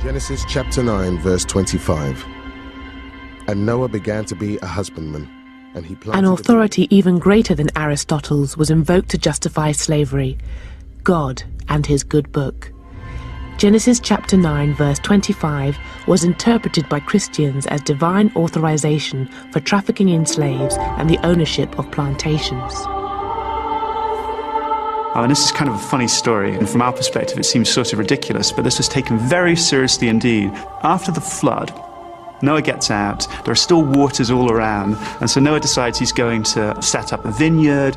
Genesis chapter 9, verse 25. And Noah began to be a husbandman, and he planted... An authority even greater than Aristotle's was invoked to justify slavery: God and his good book. Genesis chapter 9, verse 25 was interpreted by Christians as divine authorization for trafficking in slaves and the ownership of plantations. And this is kind of a funny story, and from our perspective it seems sort of ridiculous, but this was taken very seriously indeed. After the flood, Noah gets out, there are still waters all around, and so Noah decides he's going to set up a vineyard.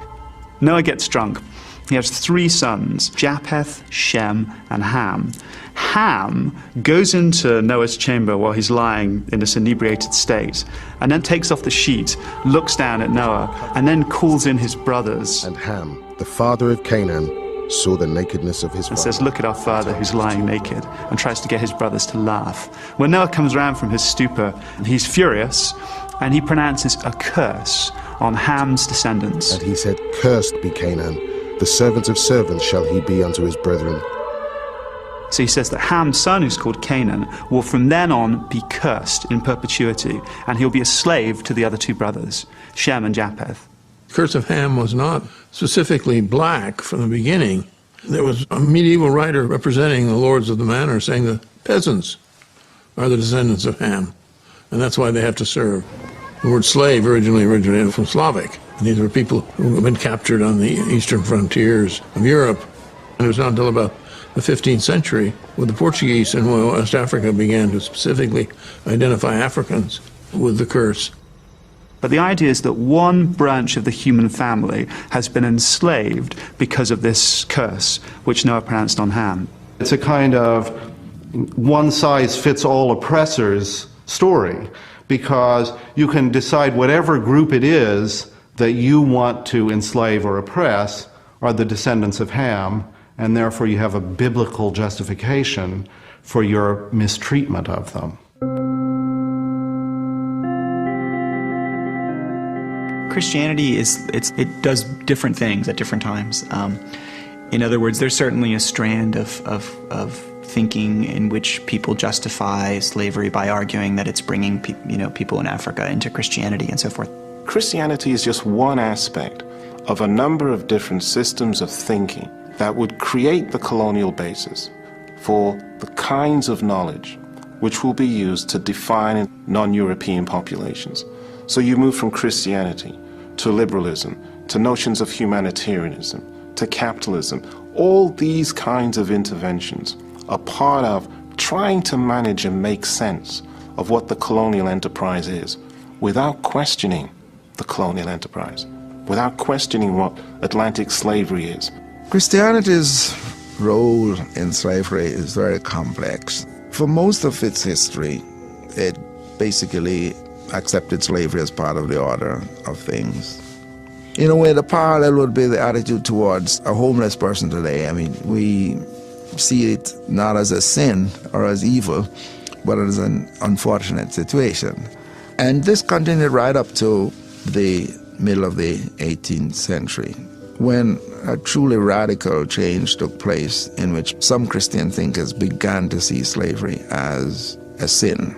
Noah gets drunk. He has 3 sons, Japheth, Shem, and Ham. Ham goes into Noah's chamber while he's lying in this inebriated state, and then takes off the sheet, looks down at Noah, and then calls in his brothers. And Ham, the father of Canaan, saw the nakedness of his father. And says, "Look at our father who's lying naked," and tries to get his brothers to laugh. When Noah comes around from his stupor, he's furious, and he pronounces a curse on Ham's descendants. And he said, "Cursed be Canaan, the servant of servants shall he be unto his brethren." So he says that Ham's son, who's called Canaan, will from then on be cursed in perpetuity, and he'll be a slave to the other 2 brothers, Shem and Japheth. The curse of Ham was not specifically black from the beginning. There was a medieval writer representing the lords of the manor saying the peasants are the descendants of Ham, and that's why they have to serve. The word slave originally originated from Slavic. And these were people who had been captured on the eastern frontiers of Europe. And it was not until about the 15th century when the Portuguese in West Africa began to specifically identify Africans with the curse. But the idea is that one branch of the human family has been enslaved because of this curse, which Noah pronounced on Ham. It's a kind of one-size-fits-all oppressors story, because you can decide whatever group it is that you want to enslave or oppress are the descendants of Ham, and therefore you have a biblical justification for your mistreatment of them. Christianity it does different things at different times. In other words, there's certainly a strand of thinking in which people justify slavery by arguing that it's bringing people in Africa into Christianity and so forth. Christianity is just one aspect of a number of different systems of thinking that would create the colonial basis for the kinds of knowledge which will be used to define non-European populations. So you move from Christianity to liberalism, to notions of humanitarianism, to capitalism. All these kinds of interventions are part of trying to manage and make sense of what the colonial enterprise is without questioning the colonial enterprise, without questioning what Atlantic slavery is. Christianity's role in slavery is very complex. For most of its history, it basically accepted slavery as part of the order of things. In a way, the parallel would be the attitude towards a homeless person today. I mean, we see it not as a sin or as evil, but as an unfortunate situation. And this continued right up to the middle of the 18th century, when a truly radical change took place in which some Christian thinkers began to see slavery as a sin.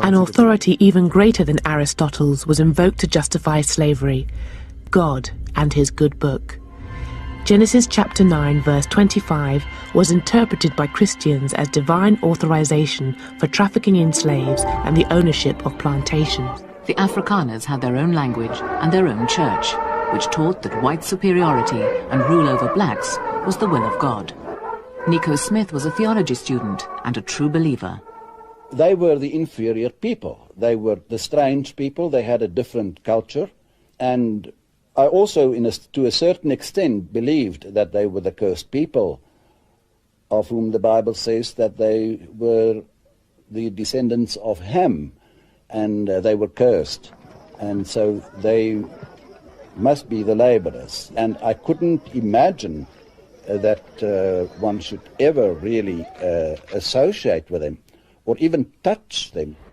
An authority even greater than Aristotle's was invoked to justify slavery: God and his good book. Genesis chapter 9, verse 25 was interpreted by Christians as divine authorization for trafficking in slaves and the ownership of plantations. The Afrikaners had their own language and their own church, which taught that white superiority and rule over blacks was the will of God. Nico Smith was a theology student and a true believer. They were the inferior people. They were the strange people. They had a different culture. And I also, to a certain extent, believed that they were the cursed people, of whom the Bible says that they were the descendants of Ham, and they were cursed. And so they must be the laborers. And I couldn't imagine that one should ever really associate with them or even touch them.